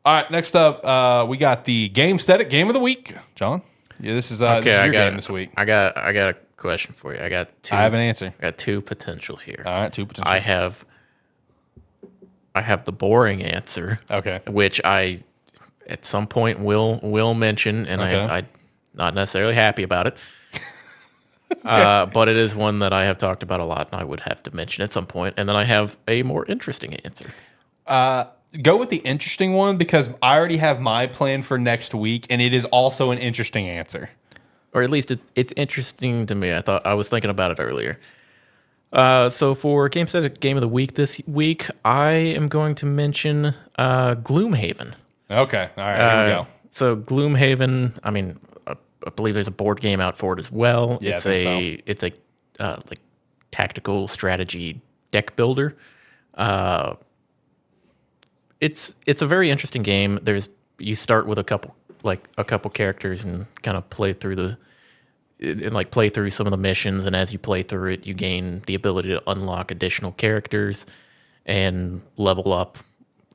All right, next up, we got the Gamestetic Game of the Week. John? Yeah, this is your game this week. I got a question for you. I got two. I have an answer. I got two potential here. All right, two potential. I have the boring answer. Okay. Which I at some point will mention, and Okay. I'm not necessarily happy about it. But it is one that I have talked about a lot, and I would have to mention at some point. And then I have a more interesting answer. Go with the interesting one because I already have my plan for next week, and it is also an interesting answer. Or at least it's interesting to me. I was thinking about it earlier. So for Gamestetic Game of the Week this week, I am going to mention Gloomhaven. Okay, all right, here we go. So Gloomhaven, I mean, I believe there's a board game out for it as well. Yeah, It's a like tactical strategy deck builder. It's a very interesting game. You start with a couple characters and kind of play through some of the missions, and as you play through it, you gain the ability to unlock additional characters and level up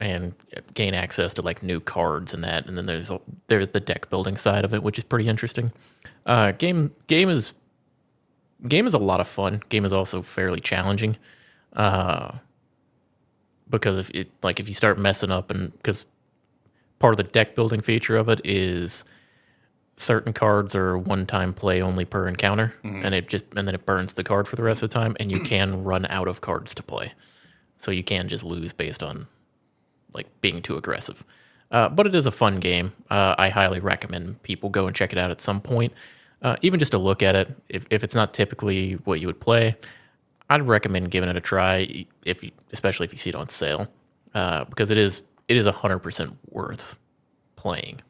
and gain access to like new cards and that. And then there's the deck building side of it, which is pretty interesting. Game is a lot of fun. Game is also fairly challenging. Because if you start messing up, and because part of the deck building feature of it is certain cards are one-time play only per encounter, and then it burns the card for the rest of the time, and you can run out of cards to play, so you can just lose based on like being too aggressive. But it is a fun game. I highly recommend people go and check it out at some point, even just to look at it. If it's not typically what you would play, I'd recommend giving it a try, especially if you see it on sale, because it is 100% worth playing.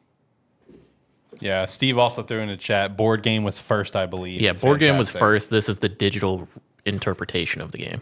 Yeah, Steve also threw in the chat. Board game was first, I believe. Yeah, board game was first. This is the digital interpretation of the game.